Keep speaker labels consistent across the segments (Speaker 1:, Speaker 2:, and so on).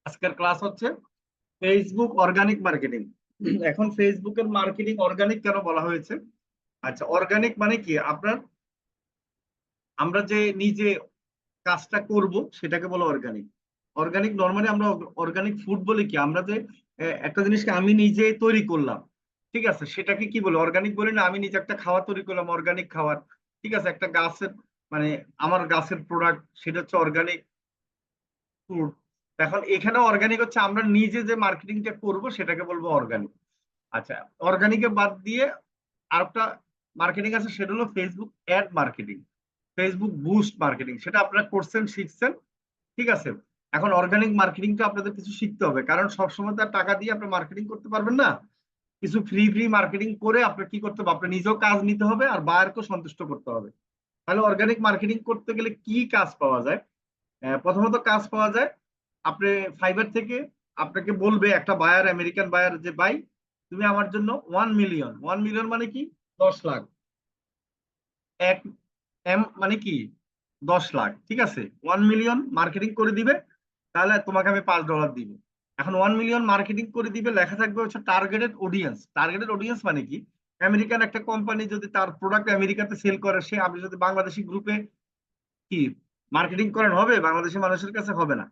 Speaker 1: আজকের ক্লাস হচ্ছে Facebook organic marketing. এখন ফেসবুকের মার্কেটিং অর্গানিক কেন বলা হয়েছে? আচ্ছা, অর্গানিক মানে কি? আমরা যে নিজে কাজটা করব সেটাকে বলো অর্গানিক। অর্গানিক নরমালি আমরা অর্গানিক ফুড বলি কি? আমরা যে একটা জিনিসকে আমি নিজে তৈরি করলাম, ঠিক আছে, সেটাকে কি বলে? অর্গানিক বলি না? আমি নিজে একটা খাবার তৈরি করলাম, অর্গানিক খাবার, ঠিক আছে, একটা গাছের মানে আমার গাছের প্রোডাক্ট, সেটা হচ্ছে অর্গানিক ফুড। এখন এখানে অর্গানিক হচ্ছে আমরা নিজে যে মার্কেটিংটা করব সেটাকে বলবো অর্গানিক। আচ্ছা, অর্গানিকে বাদ দিয়ে আরেকটা মার্কেটিং আছে, সেটা হলো Facebook ad marketing, Facebook boost marketing. সেটা আপনারা করছেন, শিখছেন, ঠিক আছে। এখন অর্গানিক মার্কেটিংটা আপনাদের কিছু শিখতে হবে, কারণ সবসময় তার টাকা দিয়ে আপনি মার্কেটিং করতে পারবেন না। কিছু ফ্রি ফ্রি মার্কেটিং করে আপনার কি করতে হবে? আপনার নিজেও কাজ নিতে হবে আর বায়ারকেও সন্তুষ্ট করতে হবে। তাহলে অর্গানিক মার্কেটিং করতে গেলে কি কাজ পাওয়া যায়? প্রথমত কাজ পাওয়া যায়, আপনি ফাইবার থেকে আপনাকে বলবে একটা বায়ার, আমেরিকান বায়ার, যে ভাই তুমি আমার জন্য 1 মিলিয়ন, 1 মিলিয়ন মানে কি? 10 লাখ। এক এম মানে কি? 10 লাখ, ঠিক আছে। 1 মিলিয়ন মার্কেটিং করে দিবে, তাহলে তোমাকে আমি $5 দিব। এখন 1 মিলিয়ন মার্কেটিং করে দিবে, লেখা থাকবে হচ্ছে টার্গেটেড অডিয়েন্স। টার্গেটেড অডিয়েন্স মানে কি? আমেরিকান একটা কোম্পানি যদি তার প্রোডাক্ট আমেরিকাতে সেল করে, সে আপনি যদি বাংলাদেশি গ্রুপে কি মার্কেটিং করেন, হবে? বাংলাদেশি মানুষের কাছে হবে না।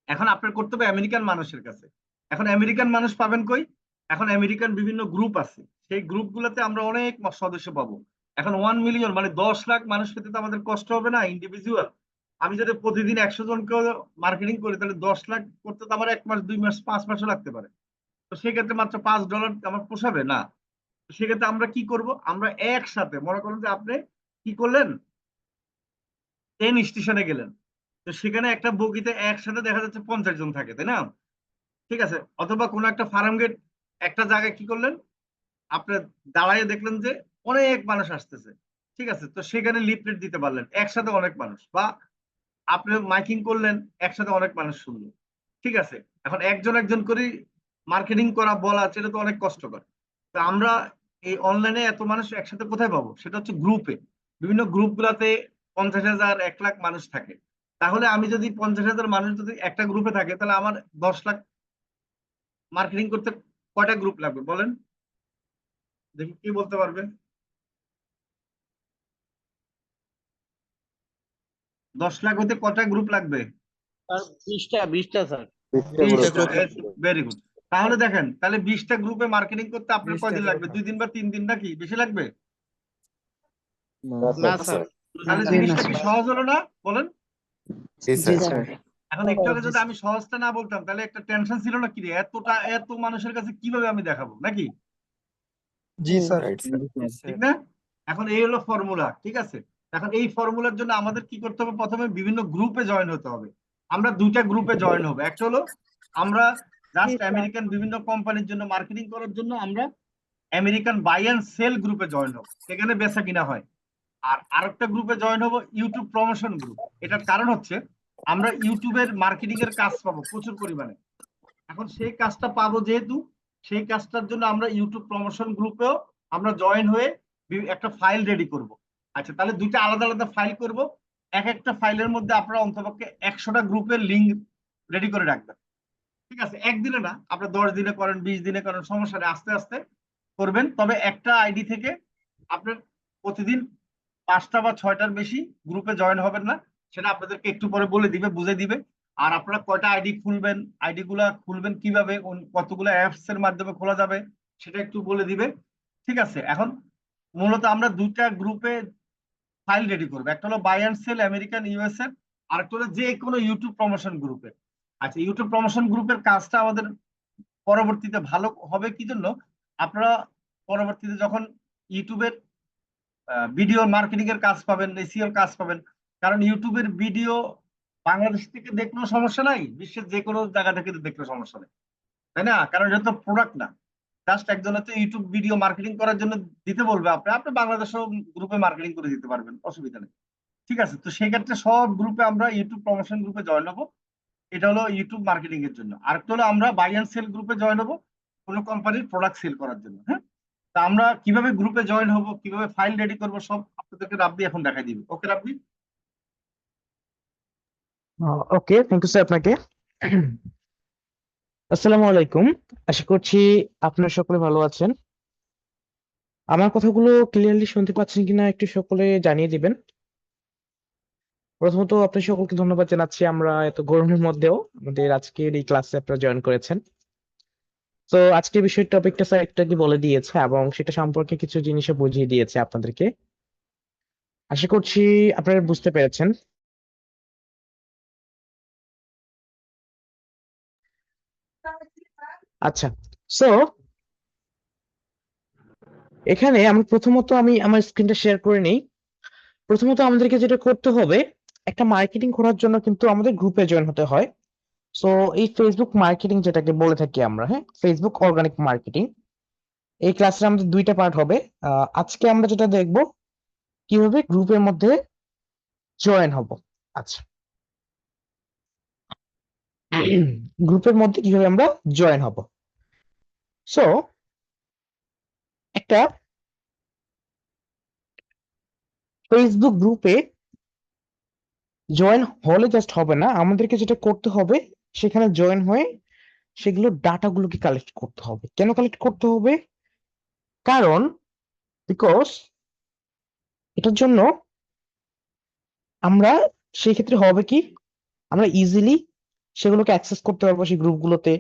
Speaker 1: এখন আপনার করতে হবে আমেরিকান মানুষের কাছে। এখন আমেরিকান মানুষ পাবেন কই? এখন আমেরিকান বিভিন্ন গ্রুপ আছে, সেই গ্রুপগুলোতে আমরা অনেক সদস্য পাবো। এখন 1 মিলিয়ন মানে 10 লাখ মানুষ পেতে তো আমাদের কষ্ট হবে না ইন্ডিভিজুয়াল? আমি যদি প্রতিদিন 100 জনকে মার্কেটিং করি, তাহলে 10 লাখ করতে তো আমার 1 মাস, 2 মাস, 5 মাসও লাগতে পারে। তো সেক্ষেত্রে মাত্র $5 আমার পোষাবে না। তো সেক্ষেত্রে আমরা কি করব? আমরা একসাথে, মনে করেন যে আপনি কি করলেন, ট্রেন স্টেশনে গেলেন, তো সেখানে একটা বগিতে একসাথে দেখা যাচ্ছে 50 জন থাকে, তাই না? ঠিক আছে। অথবা কোনো একটা ফার্ম গেট, একটা জায়গায় কি করলেন, আপনার দাঁড়াইয়ে দেখলেন যে অনেক মানুষ আসতেছে, ঠিক আছে, তো সেখানে লিফলেট দিতে পারলেন, একসাথে অনেক মানুষ, বা আপনি মাইকিং করলেন, একসাথে অনেক মানুষ শুনলো, ঠিক আছে। এখন একজন একজন করে মার্কেটিং করা, বলা, সেটা তো অনেক কষ্টকর। তো আমরা এই অনলাইনে এত মানুষ একসাথে কোথায় পাবো? সেটা হচ্ছে গ্রুপে। বিভিন্ন গ্রুপ গুলাতে 50,000, 1 লাখ মানুষ থাকে। তাহলে আমি যদি 50,000 মানুষ যদি একটা গ্রুপে থাকে, তাহলে আমার 10 লাখ মার্কেটিং করতে কয়টা গ্রুপ লাগবে বলেন দেখি, কি বলতে পারবে? 10 লাখ হতে কয়টা গ্রুপ লাগবে?
Speaker 2: আর 20টা স্যার।
Speaker 1: 20টা। Very good. তাহলে দেখেন, তাহলে 20টা গ্রুপে মার্কেটিং করতে আপনার কয়দিন লাগবে? 2 দিন বা 3 দিন, নাকি বেশি লাগবে?
Speaker 2: না স্যার।
Speaker 1: তাহলে জিনিসটা কি সহজ হলো না বলেন?
Speaker 3: জি স্যার।
Speaker 1: এখন একটু আগে যদি আমি সহজটা না বলতাম, তাহলে একটা টেনশন ছিল না, কি রে এত মানুষের কাছে কিভাবে আমি দেখাবো, নাকি?
Speaker 4: জি স্যার।
Speaker 3: Right sir.
Speaker 1: ঠিক না? এখন এই হলো ফর্মুলা, ঠিক আছে। এখন এই ফর্মুলার জন্য আমাদের কি করতে হবে? প্রথমে বিভিন্ন গ্রুপে জয়েন হতে হবে। আমরা 2টা গ্রুপে জয়েন হবো। একটা হলো আমরা জাস্ট আমেরিকান বিভিন্ন কোম্পানির জন্য মার্কেটিং করার জন্য আমরা আমেরিকান বাই অ্যান্ড সেল গ্রুপে জয়েন হবো, সেখানে বেচা কিনা হয়। আর আরেকটা গ্রুপে জয়েন হবো ইউটিউব প্রমোশন গ্রুপ। এটার কারণ হচ্ছে আমরা ইউটিউবের মার্কেটিং এর কাজ পাবো প্রচুর পরিমাণে। এখন সেই কাজটা পাবো যেহেতু, সেই কাজটার জন্য আমরা ইউটিউব প্রমোশন গ্রুপেও আমরা জয়েন হয়ে একটা ফাইল রেডি করব। আচ্ছা, তাহলে 2টা আলাদা আলাদা ফাইল করব। এক একটা ফাইলের মধ্যে আপনারা অন্তপক্ষে 100টা গ্রুপের লিঙ্ক রেডি করে রাখবেন, ঠিক আছে। একদিনে না, আপনার 10 দিনে করেন, 20 দিনে করেন, সমস্যা নেই, আস্তে আস্তে করবেন। তবে একটা আইডি থেকে আপনার প্রতিদিন 5টা বা 6টার বেশি গ্রুপে জয়েন হবেন না, সেটা আপনাদেরকে একটু পরে বলে দিবে, বুঝে দিবে। আর আপনারা কয়টা আইডি খুলবেন, আইডি গুলা খুলবেন কিভাবে, কতগুলো অ্যাপস এর মাধ্যমে খোলা যাবে, সেটা একটু বলে দিবে, ঠিক আছে। এখন মূলত আমরা 2টা গ্রুপে ফাইল রেডি করবো। একটা হলো buy and sell American US এর, আর একটা হলো যে কোনো ইউটিউব প্রমোশন গ্রুপে। আচ্ছা, ইউটিউব প্রমোশন গ্রুপের কাজটা আমাদের পরবর্তীতে ভালো হবে কি জন্য? আপনারা পরবর্তীতে যখন ইউটিউবের ভিডিও মার্কেটিং এর কাজ পাবেন, এসইও কাজ পাবেন, কারণ ইউটিউবের ভিডিও বাংলাদেশ থেকে দেখলেও সমস্যা নাই, বিশ্বের যে কোনো জায়গা থেকে দেখলেও সমস্যা নেই, তাই না? কারণ এটা তো প্রোডাক্ট না। জাস্ট একজন হচ্ছে ইউটিউব ভিডিও মার্কেটিং করার জন্য দিতে বলবে, আপনি আপনি বাংলাদেশেও গ্রুপে মার্কেটিং করে দিতে পারবেন, অসুবিধা নেই, ঠিক আছে। তো সেই ক্ষেত্রে সব গ্রুপে আমরা ইউটিউব প্রমোশন গ্রুপে জয়েন হবো। এটা হলো ইউটিউব মার্কেটিং এর জন্য। আরেকটা হলো আমরা বাই অ্যান্ড সেল গ্রুপে জয়েন হবো, কোনো কোম্পানির প্রোডাক্ট সেল করার জন্য। হ্যাঁ, তা আমরা কিভাবে গ্রুপে জয়েন হবো, কিভাবে ফাইল রেডি করবো, সব আপনাদেরকে রাব্বি এখন দেখাই দিবে। ওকে রাব্বি?
Speaker 4: ওকে, থ্যাংক ইউ স্যার আপনাকে।
Speaker 5: আসসালামু আলাইকুম। আশা করছি আপনারা সকলে ভালো আছেন। আমার কথাগুলো ক্লিয়ারলি শুনতে পাচ্ছেন কিনা একটু সকলে জানিয়ে দিবেন। প্রথমত আপনি সকলকে ধন্যবাদ জানাচ্ছি, আমরা এত গরমের মধ্যেও আমাদের আজকের এই ক্লাসে আপনারা জয়েন করেছেন। তো আজকের বিষয়ের টপিকটা স্যার একটু আগে বলে দিয়েছে এবং সেটা সম্পর্কে কিছু জিনিসও বুঝিয়ে দিয়েছে আপনাদেরকে। আশা করছি আপনারা বুঝতে পেরেছেন। আচ্ছা, সো এখানে আমি আমার স্ক্রিনটা শেয়ার করে নিই। প্রথমত আমাদেরকে যেটা করতে হবে, একটা মার্কেটিং করার জন্য কিন্তু আমাদের গ্রুপে জয়েন হতে হয়। সো এই ফেসবুক মার্কেটিং যেটাকে বলে থাকি আমরা, হ্যাঁ, ফেসবুক অর্গানিক মার্কেটিং, এই ক্লাসে আমাদের দুইটা পার্ট হবে। আজকে আমরা যেটা দেখব কিভাবে গ্রুপের মধ্যে জয়েন হব। আচ্ছা, গ্রুপের মধ্যে কিভাবে আমরা জয়েন হব। সো একটা ফেসবুক গ্রুপে জয়েন হলে জাস্ট হবে না, আমাদেরকে যেটা করতে হবে সেখানে জয়েন হয়ে সেগুলো ডাটাগুলোকে কালেক্ট করতে হবে। কেন কালেক্ট করতে হবে? কারণ বিকজ এটার জন্য আমরা সেই ক্ষেত্রে হবে কি, আমরা ইজিলি সেগুলোকে অ্যাক্সেস করতে পারবো সেই গ্রুপগুলোতে,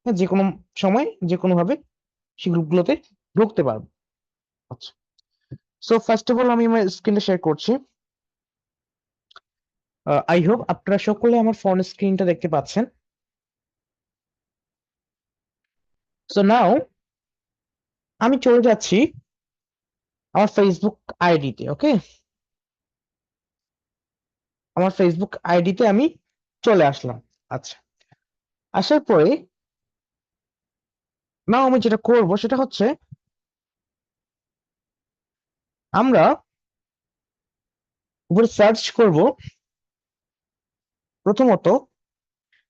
Speaker 5: হ্যাঁ, যে কোনো সময় যে কোনো ভাবে সেই গ্রুপগুলোতে ঢুকতে পারবো। আচ্ছা, সো ফার্স্ট অফ অল আমি আমার স্ক্রিনটা শেয়ার করছি। আই হোপ আপনারা সকলে আমার ফোন স্ক্রিনটা দেখতে পাচ্ছেন। সো নাও আমি চলে যাচ্ছি আমার ফেসবুক আইডিতে। ওকে, আমার ফেসবুক আইডিতে আমি চলে আসলাম। আচ্ছা, আসার পরে নাও আমি যেটা করব সেটা হচ্ছে আমরা উপরে সার্চ করব। প্রথমত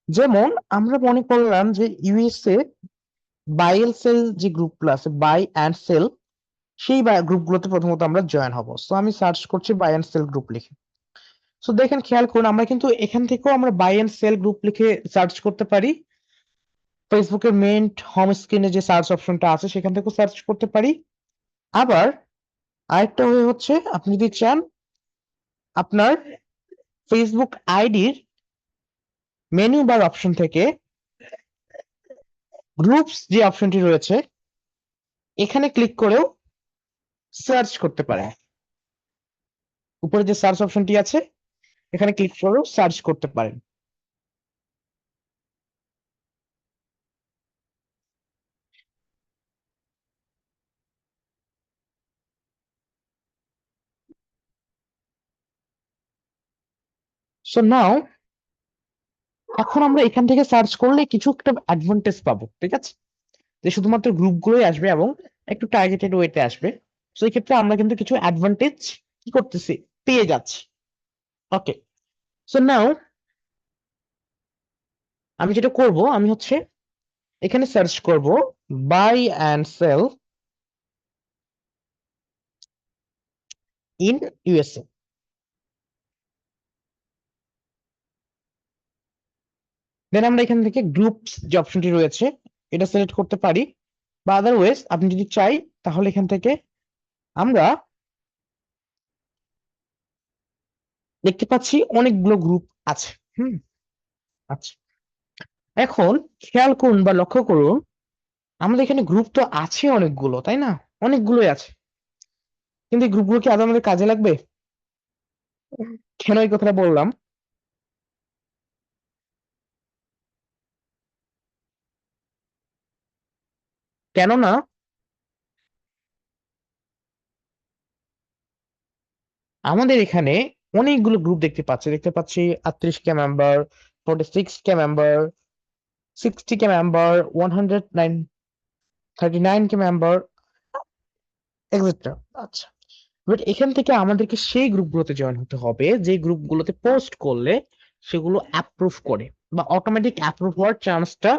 Speaker 5: যেমন আমরা মনে করলাম যে ইউএসএ বাই এন্ড সেল যে গ্রুপগুলো আছে, বাই অ্যান্ড সেল, সেই গ্রুপগুলোতে প্রথমত আমরা জয়েন হব। সো আমি সার্চ করছি বাই অ্যান্ড সেল গ্রুপ লিখে। সো দেখেন, খেয়াল করুন, আমরা কিন্তু এখান থেকেও আমরা বাই অ্যান্ড সেল গ্রুপ লিখে সার্চ করতে পারি। ফেসবুকের মেইন হোম স্ক্রিনে যে সার্চ অপশনটা আছে সেখান থেকেও সার্চ করতে পারি। আবার আরেকটা ওয়ে হচ্ছে, আপনি যদি চান আপনার ফেসবুক আইডির মেনু বার অপশন থেকে গ্রুপস যে অপশনটি রয়েছে এখানে ক্লিক করেও সার্চ করতে পারেন। উপরে যে সার্চ অপশনটি আছে এখানে ক্লিক করেও সার্চ করতে পারেন। সো নাও এখন আমরা এখান থেকে সার্চ করলে কিছু একটা অ্যাডভান্টেজ পাবো, ঠিক আছে, যে শুধুমাত্র গ্রুপগুলোই আসবে এবং একটু টার্গেটেড ওয়েতে আসবে। সো এই ক্ষেত্রে আমরা কিন্তু কিছু অ্যাডভান্টেজ কি করতেছি, পেয়ে যাচ্ছি। ওকে, সো নাও আমি যেটা করব, আমি হচ্ছে এখানে সার্চ করব buy and sell in USA. Then আমরা এখান থেকে গ্রুপস যে অপশনটি রয়েছে এটা সিলেক্ট করতে পারি, বা আদারওয়াইজ আপনি যদি চাই তাহলে এখান থেকে আমরা দেখতে পাচ্ছি অনেকগুলো গ্রুপ আছে। হুম, আচ্ছা, এখন খেয়াল করুন বা লক্ষ্য করুন, আমাদের এখানে গ্রুপ তো আছে অনেকগুলো, তাই না? অনেকগুলোই আছে, কিন্তু এই গ্রুপগুলো কি আদৌ আমাদের কাজে লাগবে? কেন এই কথাটা বললাম? কেননা আমাদের এখানে অনেকগুলো গ্রুপ দেখতে পাচ্ছি 38 কে মেম্বার, 46 কে মেম্বার, 60 কে মেম্বার, 139 কে মেম্বার, এক্সেট্রা। আচ্ছা, বাট এখান থেকে আমাদেরকে সেই গ্রুপগুলোতে জয়েন হতে হবে যে গ্রুপগুলোতে পোস্ট করলে সেগুলো অ্যাপ্রুভ করে বা অটোমেটিক অ্যাপ্রুভ হওয়ার চান্সটা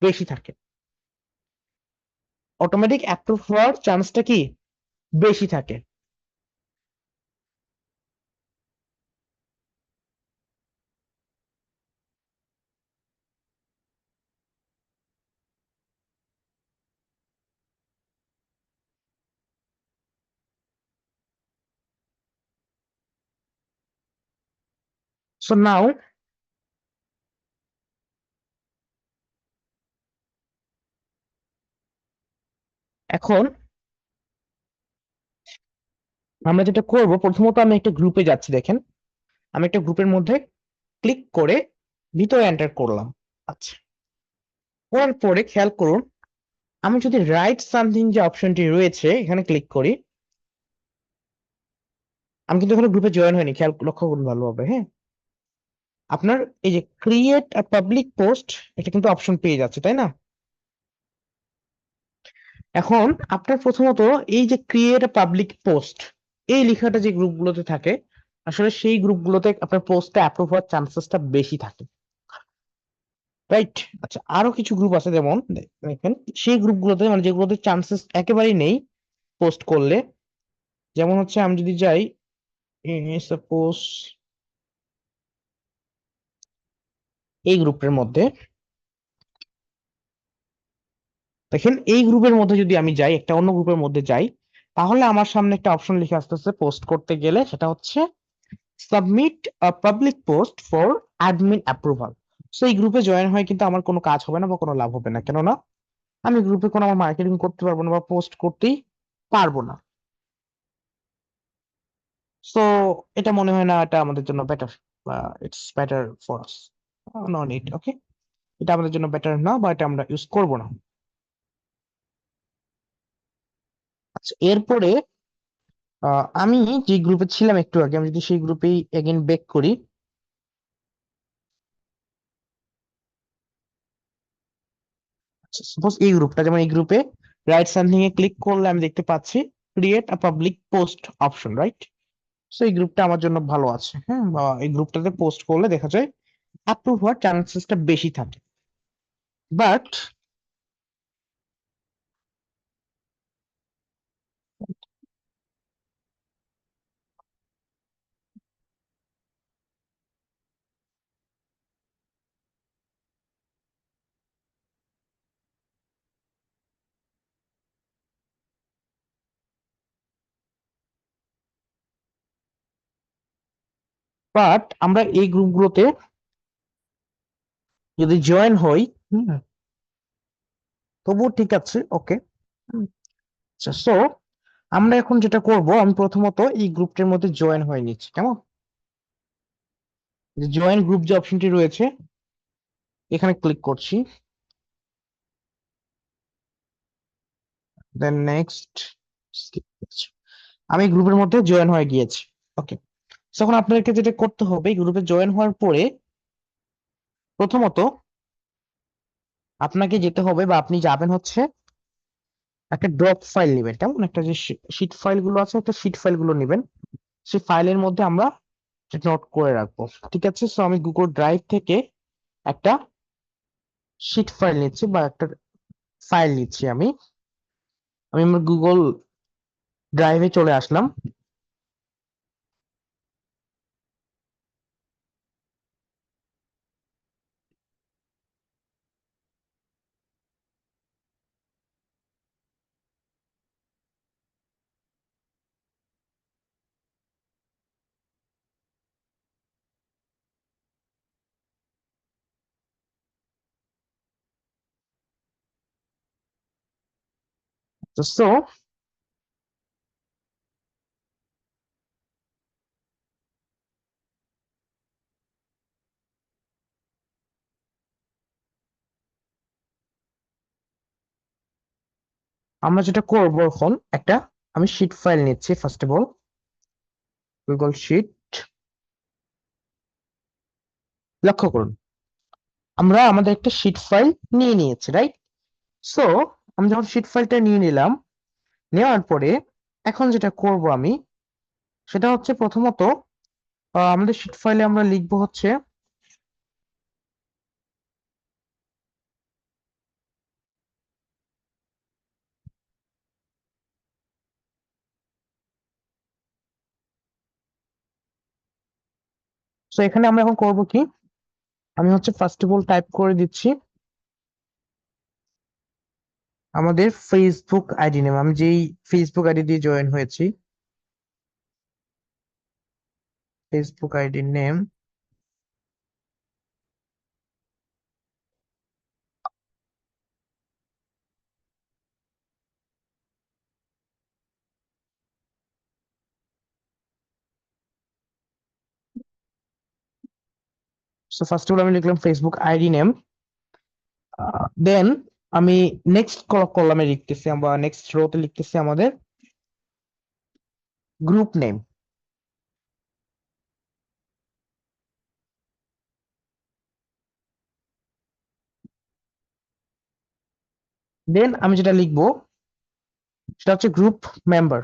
Speaker 5: বেশি থাকে। অটোমেটিক অ্যাপ্রুভ হওয়ার চান্সটা কি বেশি থাকে। So now এখন আমরা যেটা করব, প্রথমত আমি একটা গ্রুপে যাচ্ছি। দেখেন, আমি একটা গ্রুপের মধ্যে ক্লিক করে ভিতরে এন্টার করলাম। আচ্ছা, করার পরে খেয়াল করুন, আমি যদি রাইট সামথিং যে অপশনটি রয়েছে এখানে ক্লিক করি, আমি কিন্তু এখানে গ্রুপে জয়েন হয়নি, খেয়াল লক্ষ্য করুন ভালোভাবে। হ্যাঁ, আপনার এই যে ক্রিয়েট আ পাবলিক পোস্ট, এটা কিন্তু অপশন পেয়ে যাচ্ছে, তাই না? এখন আপনার প্রথমত এই যে ক্রিয়েট আ পাবলিক পোস্ট, এই লেখাটা যে গ্রুপগুলোতে থাকে, আসলে সেই গ্রুপগুলোতে আপনার পোস্টটা অ্যাপ্রুভ হওয়ার চান্সেসটা বেশি থাকে, রাইট? আচ্ছা, আরো কিছু গ্রুপ আছে, যেমন দেখেন সেই গ্রুপগুলোতে, মানে যেগুলোতে চান্সেস একেবারেই নেই পোস্ট করলে। যেমন হচ্ছে আমি যদি যাই, সাপোজ এই গ্রুপের মধ্যে, দেখেন এই গ্রুপের মধ্যে যদি আমি যাই, একটা অন্য গ্রুপের মধ্যে যাই, তাহলে আমার সামনে একটা অপশন লিখে আসতেছে পোস্ট করতে গেলে, সেটা হচ্ছে submit a public post for admin approval. So এই গ্রুপে জয়েন হয়ে কিন্তু আমার কোনো কাজ হবে না বা কোনো লাভ হবে না, কেননা আমি গ্রুপে কোনো আমার মার্কেটিং করতে পারবো না বা পোস্ট করতেই পারবো না। সো এটা মনে হয় না এটা আমাদের জন্য বেটার, বা it's better for us, no need. Okay, এটা আমাদের জন্য বেটার না, বা এটা আমরা ইউজ করব না। আচ্ছা, এরপরে আমি যে গ্রুপে ছিলাম একটু আগে, আমি যদি সেই গ্রুপেই এগেন ব্যাক করি, সাপোজ এই গ্রুপটা, যেমন এই গ্রুপে রাইট সামথিং এ ক্লিক করলে আমি দেখতে পাচ্ছি create a public post option, right? So এই গ্রুপটা আমার জন্য ভালো আছে। হ্যাঁ, বা এই গ্রুপটাতে পোস্ট করলে দেখা যায় অ্যাপ্রুভ হওয়ার চান্সেসটা বেশি থাকে। বাট আমরা এই গ্রুপগুলোতে যদি জয়েন হই, হুম, তবুও ঠিক আছে। ওকে, আচ্ছা, সো আমরা এখন যেটা করব, আমি প্রথমত এই গ্রুপটার মধ্যে জয়েন হয়ে নিচ্ছি, কেমন? জয়েন গ্রুপ যে অপশনটি রয়েছে, এখানে ক্লিক করছি, দেন নেক্সট, আমি গ্রুপের মধ্যে জয়েন হয়ে গিয়েছি। ওকে, তখন আপনাদেরকে যেটা করতে হবে, গ্রুপে জয়েন হওয়ার পরে প্রথমত আপনাকে যেতে হবে, বা আপনি যাবেন হচ্ছে একটা ড্রপ ফাইল নেবেন, কেমন? একটা যে শিট ফাইল গুলো আছে, একটা শিট ফাইল গুলো নেবেন, সেই ফাইলের মধ্যে আমরা নোট করে রাখবো। ঠিক আছে, সো আমি গুগল ড্রাইভ থেকে একটা শিট ফাইল নিচ্ছি, বা একটা ফাইল নিচ্ছি। আমি আমি আমার গুগল ড্রাইভে চলে আসলাম। সো আমরা যেটা করবো এখন, একটা আমি শিট ফাইল নিচ্ছি। First of all Google sheet, লক্ষ্য করুন আমরা আমাদের একটা শিট ফাইল নিয়ে নিয়েছি, রাইট? সো আমি যখন শিট ফাইলটা নিয়ে নিলাম, নেওয়ার পরে এখন যেটা করব আমি, সেটা হচ্ছে প্রথমত আমাদের শিট ফাইলে আমরা লিখবো হচ্ছে, তো এখানে আমরা এখন করব কি, আমি হচ্ছে ফার্স্ট অফ অল টাইপ করে দিচ্ছি আমাদের ফেসবুক আইডি নেম, আমি যেই ফেসবুক আইডি দিয়ে জয়েন হয়েছি, Facebook ID name, so first of all আমি লিখলাম ফেসবুক আইডি নেম, দেন আমি নেক্সট কলামে লিখতেছি, আমরা নেক্সট রোতে লিখতেছি আমাদের গ্রুপ নেম। দেন আমি যেটা লিখবো সেটা হচ্ছে group member.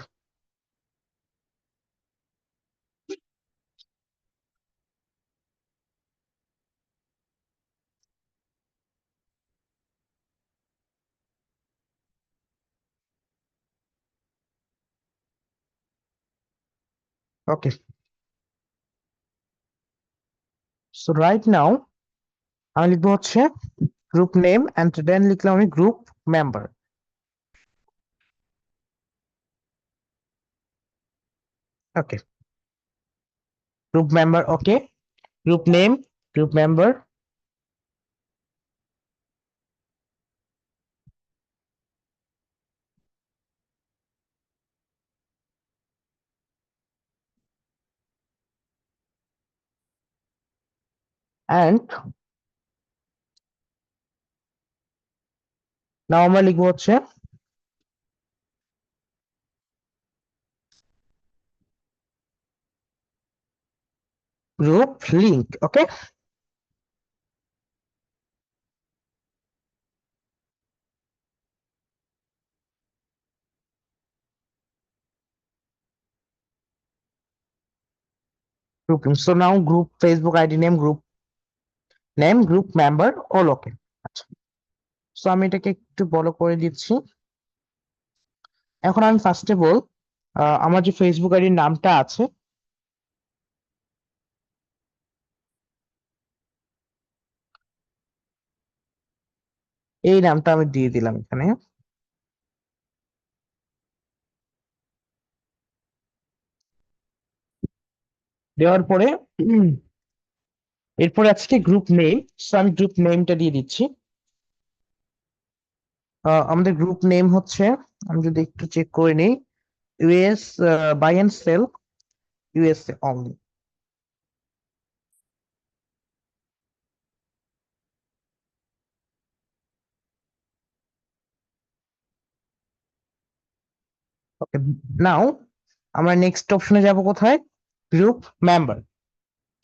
Speaker 5: Okay, so right now আমি লিখবো হচ্ছে গ্রুপ নেম এন্ড দেন লিখলাম আমি group member. Okay, group member, okay, group name, group member, and now আমরা লিখবো হচ্ছে group link. Okay, group link. So now group Facebook ID name, group member, all okay. আচ্ছা, so আমি এটাকে একটু বড় করে দিচ্ছি। এখন আমি ফার্স্ট অফ অল আমার যে ফেসবুক আইডির নামটা আছে এই নামটা আমি দিয়ে দিলাম এখানে। দেওয়ার পরে এরপরে আছে কি গ্রুপ নেম, সো আমি গ্রুপ নেমটা দিয়ে দিচ্ছি। আমাদের গ্রুপ নেম হচ্ছে, আমি যদি একটু চেক করে নিই, US buy and sell USA only. Okay, now আমরা নেক্সট অপশনে যাব কোথায়, group member.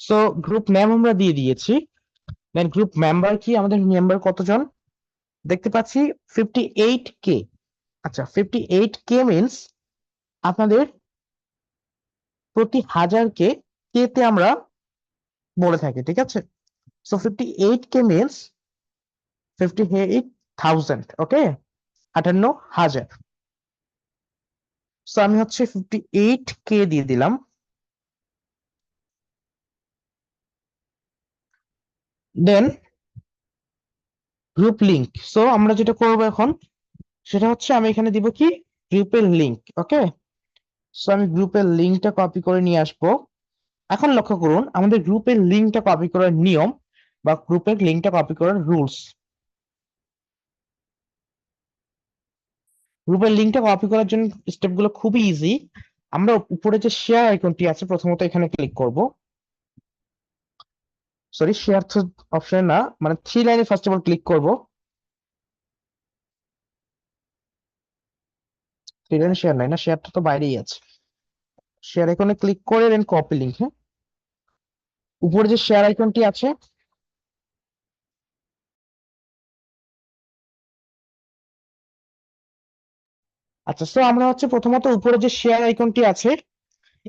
Speaker 5: So group name আমরা দিয়ে দিয়েছি, দেন গ্রুপ মেম্বার কি, আমাদের মেম্বার কতজন দেখতে পাচ্ছি 58K। আচ্ছা, 58K মিনস আপনাদের প্রতি 1000 কে কে তে আমরা বলে থাকি, ঠিক আছে। সো 58K মিনস 58,000, ওকে, 58,000। সো আমি হচ্ছে 58K দিয়ে দিলাম। দেন গ্রুপ লিংক, সো আমরা যেটা করবো এখন সেটা হচ্ছে আমি এখানে দিব কি গ্রুপের লিংক। ওকে, সো আমি গ্রুপের লিংকটা কপি করে নিয়ে আসবো। এখন লক্ষ্য করুন আমাদের গ্রুপের লিংকটা কপি করার নিয়ম বা গ্রুপের লিংকটা কপি করার রুলস। গ্রুপের লিংকটা কপি করার জন্য স্টেপগুলো খুবই ইজি। আমরা উপরে যে শেয়ার আইকনটি আছে প্রথমত এখানে ক্লিক করব, সরি শেয়ার অপশন না, মানে থ্রি লাইনে ফার্স্ট অফ অল ক্লিক করব। থ্রি লাইনে শেয়ার নাই, না শেয়ারটা তো বাইরেই আছে। শেয়ার আইকনে ক্লিক করে দেন কপি লিংক। হ্যাঁ, উপরে যে শেয়ার আইকনটি আছে আচ্ছা, সো আমরা হচ্ছে প্রথমত উপরে যে শেয়ার আইকনটি আছে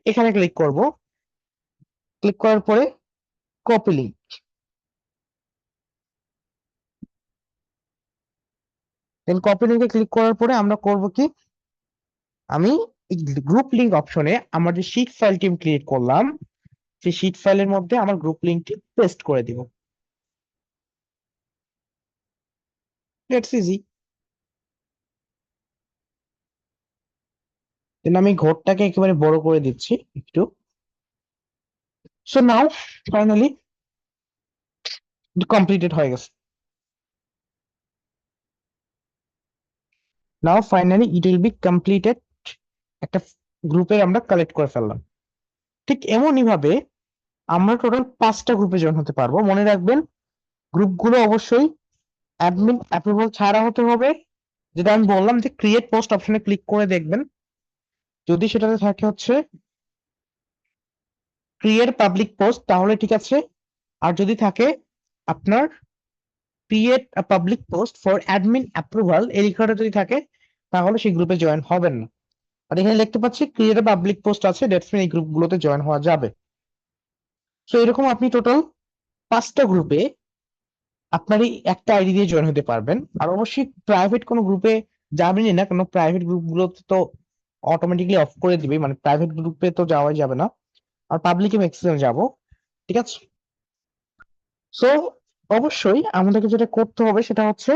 Speaker 5: এখানে ক্লিক করব। ক্লিক করার পরে কপি লিংক, দেন কপি লিংকে ক্লিক করার পরে আমরা করব কি, আমি গ্রুপ লিংক অপশনে আমার যে শিট ফাইলটি আমি ক্রিয়েট করলাম সেই শিট ফাইলের মধ্যে আমার গ্রুপ লিংকটি পেস্ট করে দিব। It's easy. দেন আমি ঘরটাকে একেবারে বড় করে দিচ্ছি একটু। সো নাও ফাইনালি কমপ্লিটেড হয়ে গেছে। Now finally it will be completed, একটা গ্রুপের আমরা কালেক্ট করে ফেললাম। ঠিক এমনই ভাবে আমরা টোটাল 5টা গ্রুপে জয়েন হতে পারবো। মনে রাখবেন গ্রুপগুলো অবশ্যই অ্যাডমিন অ্যাপ্রুভাল ছাড়া হতে হবে। যেটা আমি বললাম যে ক্রিয়েট পোস্ট অপশনে ক্লিক করে দেখবেন, যদি সেটাতে থাকে হচ্ছে ক্রিয়েট পাবলিক পোস্ট তাহলে ঠিক আছে, আর যদি থাকে আপনার create a public post for admin approval এই লেখাটা যদি থাকে তাহলে সেই গ্রুপে জয়েন হবেন না। আর এখানে লিখতে পাচ্ছি ক্রিয়েট আ পাবলিক পোস্ট আছে, দ্যাটস মিন এই গ্রুপগুলোতে জয়েন হওয়া যাবে। সো এরকম আপনি টোটাল 5টা গ্রুপে আপনার এই একটা আইডি দিয়ে জয়েন হতে পারবেন। আর অবশ্যই প্রাইভেট কোনো গ্রুপে যাবেনই না, কারণ প্রাইভেট গ্রুপগুলোতে তো অটোমেটিকলি অফ করে দিবে, মানে প্রাইভেট গ্রুপে তো যাওয়াই যাবে না। আর পাবলিকে ম্যাক্সিমাম যাব, ঠিক আছে। সো অবশ্যই আমাদেরকে যেটা করতে হবে সেটা হচ্ছে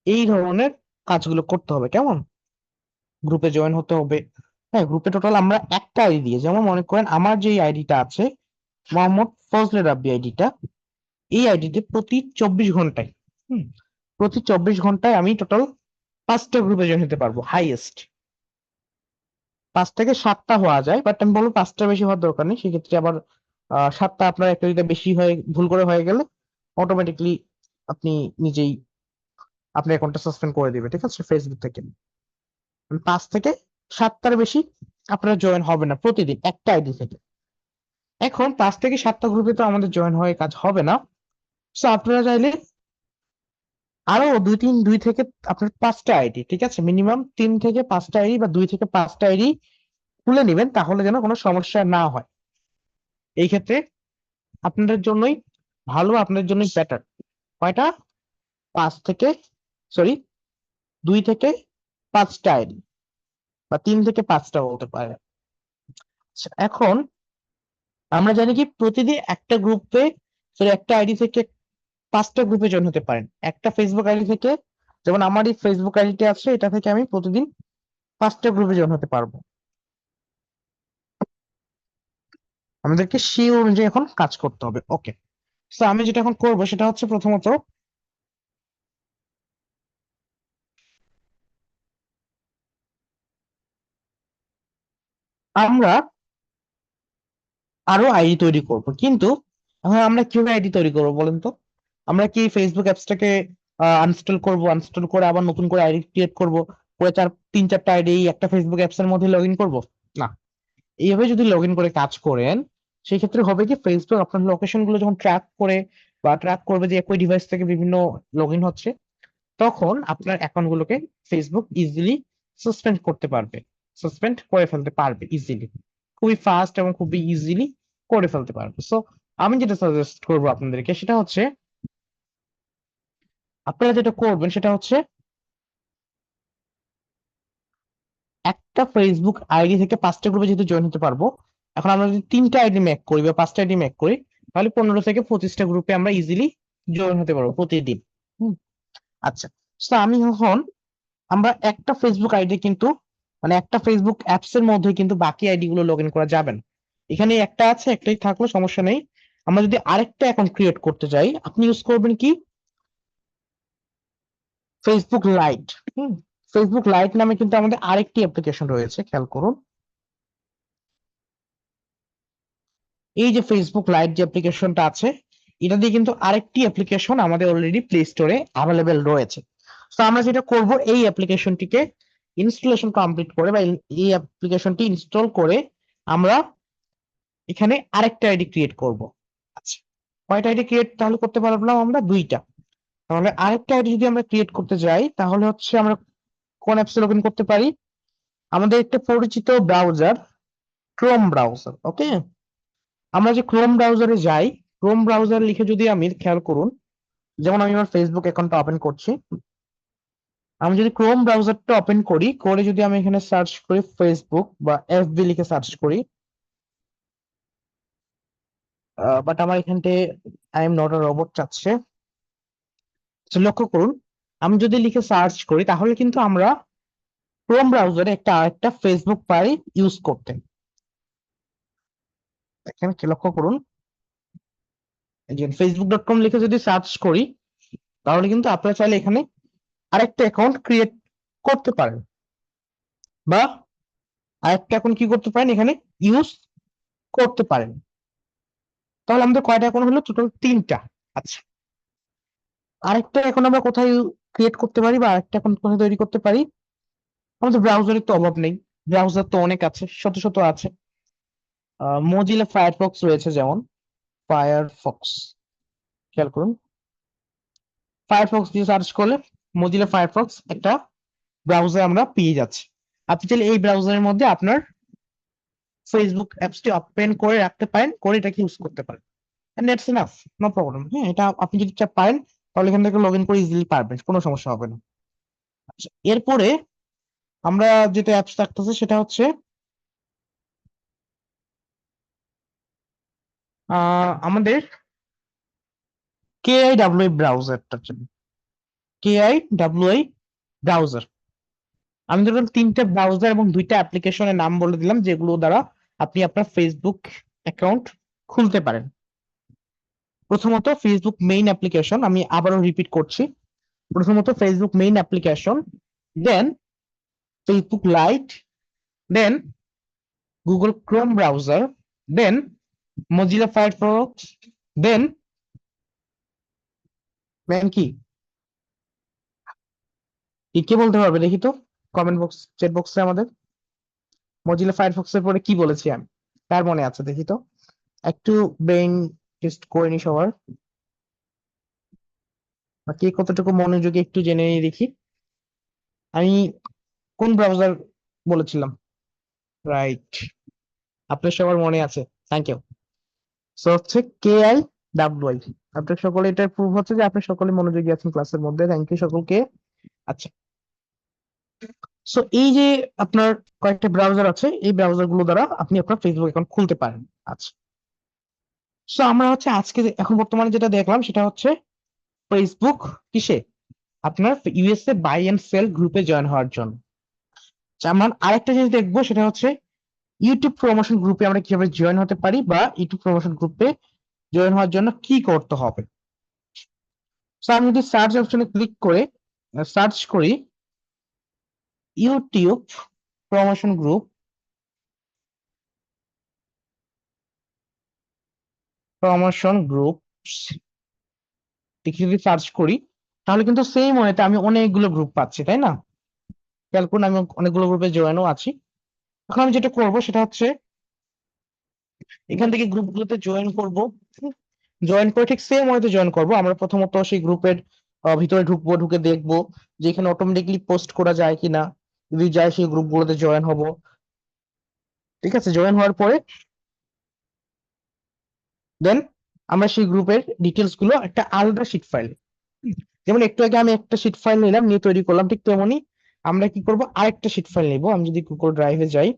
Speaker 5: এই ধরনের কাজগুলো করতে হবে। কেমন? গ্রুপে জয়েন হতে হবে। হ্যাঁ, গ্রুপে টোটাল আমরা একটা আইডি দিয়ে, যেমন মনে করেন আমার যে আইডিটা আছে মোহাম্মদ ফজলে রাব্বি আইডিটা, এই আইডিতে প্রতি 24 ঘন্টায় প্রতি 24 ঘন্টায় আমি টোটাল 5টা গ্রুপে জয়েন হতে পারবো হাইয়েস্ট। 5 থেকে 7টা হওয়া যায়, বাট আমি বলবো 5টা বেশি হওয়ার দরকার নেই। সেক্ষেত্রে আবার 7টা আপনার একটা যদি বেশি হয়ে ভুল করে হয়ে গেলে অটোমেটিকলি আপনি নিজেই আপনার অ্যাকাউন্টটা সাসপেন্ড করে দিবে, ঠিক আছে, ফেসবুক থেকে। 5 থেকে 7টার বেশি আপনারা জয়েন হবে না প্রতিদিন একটা আইডি থেকে। এখন 5 থেকে 7টা গ্রুপে তো আমাদের জয়েন হয়ে কাজ হবে না। সো আপনারা চাইলে আরো দুই থেকে আপনার 5টা আইডি, ঠিক আছে, মিনিমাম 3 থেকে 5টা আইডি বা 2 থেকে 5টা আইডি খুলে নেবেন, তাহলে যেন কোনো সমস্যা না হয়। এই ক্ষেত্রে আপনাদের জন্যই ভালো, আপনাদের জন্যই বেটার। কয়টা? 5 থেকে, সরি, 2 থেকে 5টা আইডি বা 3 থেকে 5টা বলতে পারে। আচ্ছা, এখন আমরা জানি কি প্রতিদিন একটা গ্রুপে, সরি, একটা আইডি থেকে 5টা গ্রুপে জয়েন হতে পারেন। একটা ফেসবুক আইডি থেকে, যেমন আমার এই ফেসবুক আইডিটা আছে, এটা থেকে আমি প্রতিদিন 5টা গ্রুপে জয়েন হতে পারবো। আমাদেরকে সেই অনুযায়ী এখন কাজ করতে হবে। ওকে, তো আমি যেটা এখন করবো সেটা হচ্ছে প্রথমত আমরা আরো আইডি তৈরি করব, কিন্তু এখন আমরা কিভাবে আইডি তৈরি করবো বলেন তো? আমরা কি ফেসবুক অ্যাপসটাকে আনইনস্টল করে আবার নতুন করে আইডি ক্রিয়েট করব, করে 3-4টা আইডি একটা ফেসবুক অ্যাপস এর মধ্যে লগ ইন করবো? না। এইভাবে যদি লগ ইন করে কাজ করেন, সেই ক্ষেত্রে হবে কি ফেসবুক আপনার লোকেশন গুলো যখন ট্র্যাক করে বা ট্র্যাক করবে যে একই ডিভাইস থেকে বিভিন্ন লগ ইন হচ্ছে, তখন আপনার অ্যাকাউন্ট গুলোকে ফেসবুক ইজিলি সাসপেন্ড করে ফেলতে পারবে ইজিলি, খুবই ফাস্ট এবং খুবই ইজিলি করে ফেলতে পারবে। সো আমি যেটা সাজেস্ট করবো আপনাদেরকে সেটা হচ্ছে, আপনারা যেটা করবেন সেটা হচ্ছে একটা ফেসবুক আইডি থেকে 5টা গ্রুপে যেহেতু জয়েন হতে পারবো, এখন আমরা যদি 3টা আইডি মেক করি বা 5টা আইডি মেক করি, তাহলে 15 থেকে 25টা গ্রুপে আমরা ইজিলি জয়েন হতে পারবো প্রতিদিন। আচ্ছা, তো আমি এখন আমরা একটা ফেসবুক আইডি কিন্তু, মানে একটা ফেসবুক অ্যাপস এর মধ্যে কিন্তু বাকি আইডি গুলো লগ ইন করা যাবে না। এখানে একটা আছে, একটাই থাকলো, সমস্যা নেই। আমরা যদি আরেকটা অ্যাকাউন্ট ক্রিয়েট করতে চাই, আপনি ইউজ করবেন কি ফেসবুক লাইট। ফেসবুক লাইট নামে কিন্তু আমাদের আরেকটি অ্যাপ্লিকেশন রয়েছে, খেয়াল করুন। এই যে ফেসবুক লাইট যে অ্যাপ্লিকেশনটা আছে, এটা দিয়ে কিন্তু আরেকটি অ্যাপ্লিকেশন আমাদের অলরেডি প্লে স্টোরে অ্যাভেলেবেল রয়েছে। তো আমরা যেটা করব, এই অ্যাপ্লিকেশনটিকে ইনস্টলেশন কমপ্লিট করে বা এই অ্যাপ্লিকেশনটি ইনস্টল করে আমরা এখানে আরেকটা আইডি ক্রিয়েট করব। আচ্ছা, কয়টা আইডি ক্রিয়েট তাহলে করতে পারলাম আমরা? 2টা। তাহলে আরেকটা আইডি যদি আমরা ক্রিয়েট করতে যাই, তাহলে হচ্ছে আমরা কোন অ্যাপসে লগ ইন করতে পারি? আমাদের একটা পরিচিত ব্রাউজার, ক্রোম ব্রাউজার। ওকে, আমরা যে ক্রোম ব্রাউজারে যাই, ক্রোম ব্রাউজার লিখে যদি আমি, খেয়াল করুন, যেমন আমি আমার ফেসবুক অ্যাকাউন্টটা ওপেন করছি, আমি যদি ক্রোম ব্রাউজারটা ওপেন করি, করে যদি আমি এখানে সার্চ করি ফেসবুক বা এফবি লিখে সার্চ করি, বাট আমার এখানতে I am not a robot চাচ্ছে। তো লক্ষ্য করুন, আমি যদি লিখে সার্চ করি তাহলে কিন্তু আমরা ক্রোম ব্রাউজারে আরেকটা ফেসবুক পাই ইউজ করতে। এখানে লক্ষ্য করুন, facebook.com লিখে যদি সার্চ করি, তাহলে কিন্তু আপনারা চাইলে এখানে আরেকটা অ্যাকাউন্ট ক্রিয়েট করতে পারেন বা আরেকটা অ্যাকাউন্ট কি করতে পারেন, এখানে ইউজ করতে পারেন। তাহলে আমাদের কয়টা এখন হলো? টোটাল 3টা। আচ্ছা, আরেকটা এখন আমরা কোথায় ক্রিয়েট করতে পারি বা আরেকটা এখন কোথায় তৈরি করতে পারি? আমাদের ব্রাউজারের তো অভাব নেই, ব্রাউজার তো অনেক আছে, শত শত আছে। মজিলা ফায়ারফক্স রয়েছে, যেমন ফায়ারফক্স, খেয়াল করুন, ফায়ারফক্স দিয়ে সার্চ করলে মজিলা ফায়ারফক্স একটা ব্রাউজার আমরা পেয়ে যাচ্ছি। আপনি চাইলে এই ব্রাউজারের মধ্যে আপনার ফেসবুক অ্যাপসটি ওপেন করে রাখতে পারেন, করে এটাকে ইউজ করতে পারেন, and that's enough, no problem. হ্যাঁ, এটা আপনি যদি পারেন তাহলে এখান থেকে লগ ইন করে ইজিলি পারবেন, কোনো সমস্যা হবে না। আচ্ছা, এরপরে আমরা যেটা অ্যাপস থাকতেছে সেটা হচ্ছে আমাদের KIWI ব্রাউজারটার জন্য। KIWI ব্রাউজার, আমি ধরুন 3টে ব্রাউজার এবং 2টা অ্যাপ্লিকেশনের নাম বলে দিলাম, যেগুলো দ্বারা আপনি আপনার ফেসবুক অ্যাকাউন্ট খুলতে পারেন। প্রথমত ফেসবুক মেইন অ্যাপ্লিকেশন, আমি আবারও রিপিট করছি, প্রথমত ফেসবুক মেইন অ্যাপ্লিকেশন, দেন ফেসবুক লাইট, দেন গুগল ক্রোম ব্রাউজার, দেন মজিলা ফায়ারফক্স, দেন কি কি কে বলতে পারবে দেখি তো, কমেন্ট বক্স, চ্যাট বক্সে আমাদের মজিলা ফায়ারফক্স এর পরে কি বলেছি আমি, কার মনে আছে দেখি তো, একটু ব্রেইন টেস্ট করে নি সবার, বা কে কতটুকু মনোযোগী একটু জেনে নিয়ে দেখি। আমি কোন ব্রাউজার বলেছিলাম? রাইট, আপনার সবার মনে আছে, থ্যাংক ইউ। সো হচ্ছে KIWI। আপনার সকলে, এটার প্রুফ হচ্ছে যে আপনি সকলে মনোযোগী আছেন ক্লাসের মধ্যে, থ্যাংক ইউ সকলকে। আচ্ছা, সো এই যে আপনার কয়েকটা ব্রাউজার আছে, এই ব্রাউজার গুলো দ্বারা আপনি আপনার ফেসবুক অ্যাকাউন্ট খুলতে পারেন। আচ্ছা, সো আমরা হচ্ছে আজকে এখন বর্তমানে যেটা দেখলাম সেটা হচ্ছে ফেসবুক কিসে, আপনার ইউএসএ বাই এন্ড সেল গ্রুপে জয়েন হওয়ার জন্য। আচ্ছা, আমরা আরেকটা জিনিস দেখবো, সেটা হচ্ছে ইউটিউব প্রমোশন গ্রুপে আমরা কিভাবে জয়েন হতে পারি, বা ইউটিউব প্রমোশন গ্রুপে জয়েন হওয়ার জন্য কি করতে হবে। সো আমি যদি সার্চ অপশনে ক্লিক করে সার্চ করি YouTube promotion group, promotion group যদি সার্চ করি, তাহলে কিন্তু সেম ওয়েতে আমি অনেকগুলো গ্রুপ পাচ্ছি, তাই না? খেয়াল করুন, আমি অনেকগুলো গ্রুপে জয়েনও আছি। এখন আমি যেটা করব সেটা হচ্ছে এখান থেকে গ্রুপগুলোতে জয়েন করব, জয়েন করে ঠিক সেম ওয়েতে জয়েন করব। আমরা প্রথমত সেই গ্রুপের ভিতরে ঢুকবো, ঢুকে দেখবো যে এখানে অটোমেটিকলি পোস্ট করা যায় কিনা, যদি যায় সেই গ্রুপগুলোতে জয়েন হব। ঠিক আছে, জয়েন হওয়ার পরে দেন আমরা সেই গ্রুপের ডিটেলস গুলো একটা আলাদা শিট ফাইল, যেমন একটু আগে আমি একটা শিট ফাইল নিলাম, নিয়ে তৈরি করলাম, ঠিক তেমনি আমরা কি করব, আরেকটা শিট ফাইল নিব। আমি যদি গুগল ড্রাইভে যাই,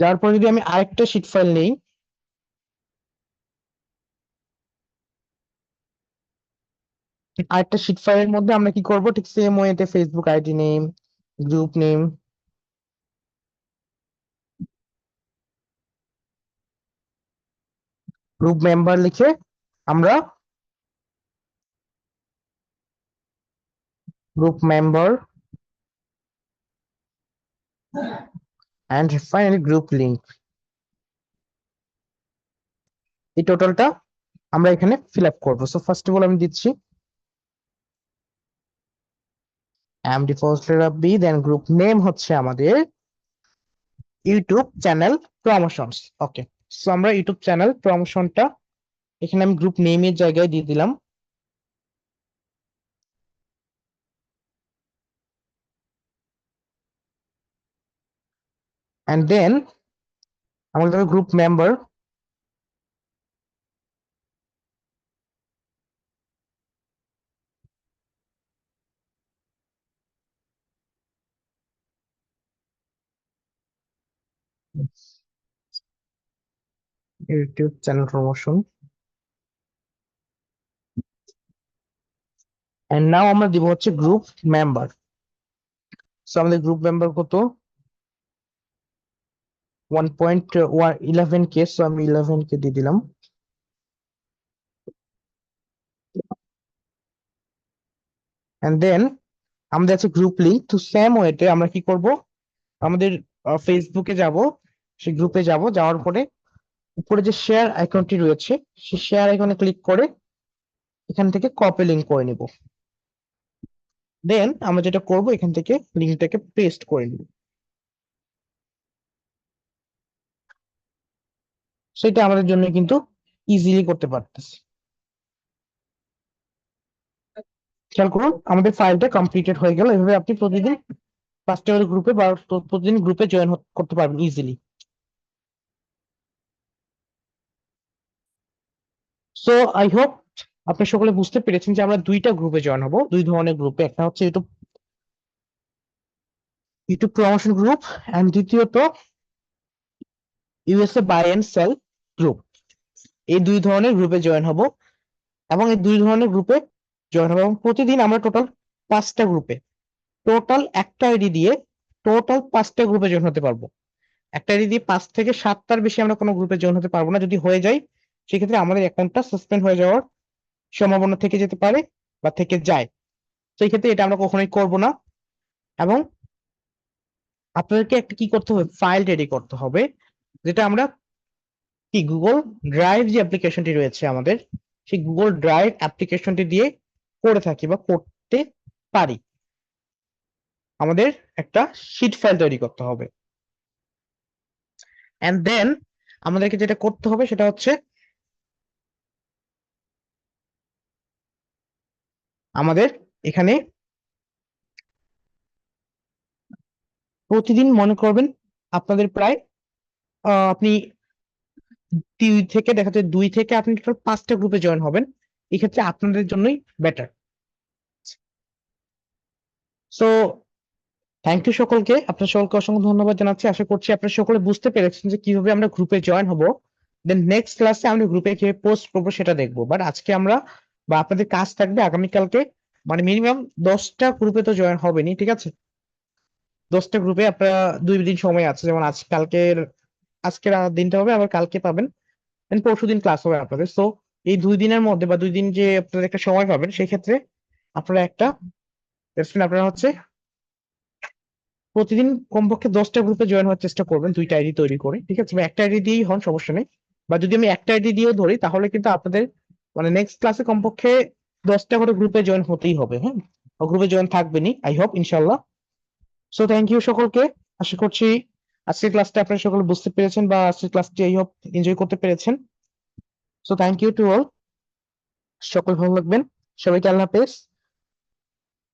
Speaker 5: যার পরে যদি আমি আরেকটা শিট ফাইল নেই, আরেকটা শিট ফাইলের মধ্যে আমরা কি করব, ঠিক সেম ওয়েতে Facebook ID name, group name, group member লিখে আমরা group member and finally group link, এই টোটালটা আমরা এখানে ফিল আপ করবো। সো ফার্স্ট অফ অল আমি দিচ্ছি MD first B, then group name হচ্ছে আমাদের YouTube channel promotions. Okay, so আমরা ইউটিউব চ্যানেল প্রমোশনটা এখানে আমি গ্রুপ নেমের জায়গায় দিয়ে দিলাম। এন্ড দেন আমাদের group member, YouTube channel promotion, and now আমরা দিব হচ্ছে গ্রুপ মেম্বার। সো আমাদের গ্রুপ মেম্বার কত, 1.11K, সো আমি 11K দিয়ে দিলাম। এন্ড দেন আমাদের আছে গ্রুপ লিংক। তো সেম ওয়েতে আমরা কি করব, আমাদের ফেসবুকে যাব, সেই গ্রুপে যাব, যাওয়ার পরে উপরে যে শেয়ার আইকনটি রয়েছে সেই শেয়ার আইকনে ক্লিক করে এখান থেকে কপি লিংক করে নিব। দেন আমরা যেটা করব, এখান থেকে লিংকটাকে পেস্ট করে নিব। সেটা আমাদের জন্য কিন্তু ইজিলি করতে পারতেছি। খেয়াল করুন আমাদের ফাইলটা কমপ্লিটেড হয়ে গেল। এভাবে আপনি প্রতিদিন 5টা করে গ্রুপে বা প্রতিদিন গ্রুপে জয়েন করতে পারবেন ইজিলি। সো আই হোপ আপনি সকলে বুঝতে পেরেছেন যে আমরা দুইটা গ্রুপে জয়েন হব, দুই ধরনের গ্রুপে। একটা হচ্ছে YouTube YouTube promotion group, and দ্বিতীয়ত USA buy and sell group. এই দুই ধরনের গ্রুপে জয়েন হব এবং এই দুই ধরনের গ্রুপে জয়েন হব, এবং প্রতিদিন আমরা টোটাল 5টা গ্রুপে, টোটাল একটা আইডি দিয়ে টোটাল 5টা গ্রুপে জয়েন হতে পারবো। একটা আইডি দিয়ে 5 থেকে 7টার বেশি আমরা কোনো গ্রুপে জয়েন হতে পারবো না। যদি হয়ে যায় সেক্ষেত্রে আমাদের অ্যাকাউন্টটা সাসপেন্ড হয়ে যাওয়ার সম্ভাবনা থেকে যেতে পারে বা থেকে যায়। সেই ক্ষেত্রে এটা আমরা কখনোই করব না। এবং আপনাদেরকে একটা কি করতে হবে, ফাইল রেডি করতে হবে, যেটা আমরা কি গুগল ড্রাইভ যে অ্যাপ্লিকেশনটি রয়েছে আমাদের, সেই গুগল ড্রাইভ অ্যাপ্লিকেশনটি দিয়ে করে থাকি বা করতে পারি। আমাদের একটা শিট ফাইল তৈরি করতে হবে, এন্ড দেন আমাদেরকে যেটা করতে হবে সেটা হচ্ছে আমাদের এখানে প্রতিদিন মনে করবেন আপনাদের প্রায় আপনি 2 থেকে আপনি টোটাল 5টা গ্রুপে জয়েন হবেন। এক্ষেত্রে আপনাদের জন্যই বেটার। সো থ্যাংক ইউ সকলকে, আপনার সকলকে অসংখ্য ধন্যবাদ জানাচ্ছি। আশা করছি আপনারা সকলে বুঝতে পেরেছেন যে কিভাবে আমরা গ্রুপে জয়েন হব। দেন নেক্সট ক্লাসে আমরা গ্রুপে কিভাবে পোস্ট করবো সেটা দেখবো। বাট আজকে আমরা বা আপনাদের কাজ থাকবে আগামীকালকে, মানে মিনিমাম 10টা গ্রুপে তো জয়েন হবেনি, ঠিক আছে? 10টা গ্রুপে আপনারা 2 দিন সময় আছে, যেমন আজকের দিনটা হবে, আবার কালকে পাবেন, দেন পরশুদিন ক্লাস হবে আপনাদের। সো এই 2 দিনের মধ্যে বা 2 দিন যে আপনাদের একটা সময় পাবেন, সেই ক্ষেত্রে আপনারা আপনারা হচ্ছে প্রতিদিন কমপক্ষে 10টা গ্রুপে জয়েন হওয়ার চেষ্টা করবেন, 2টা আইডি তৈরি করে, ঠিক আছে? বা একটা আইডি দিয়েই হন, সমস্যা নেই। বা যদি আমি একটা আইডি দিয়েও ধরি, তাহলে কিন্তু আপনাদের মানে নেক্সট ক্লাসে কমপক্ষে 10টা করে গ্রুপে জয়েন হতেই হবে। হ্যাঁ, গ্রুপে জয়েন থাকবেনই, আই হোপ, ইনশাল্লাহ। সো থ্যাংক ইউ সকলকে। আশা করছি আজকের ক্লাসটা আপনারা সকলে বুঝতে পেরেছেন বা আজকের ক্লাসটি আই হোপ এনজয় করতে পেরেছেন। So thank you to all. সকল ভালো থাকবেন। সবাইকে আল্লাহ হাফেজ।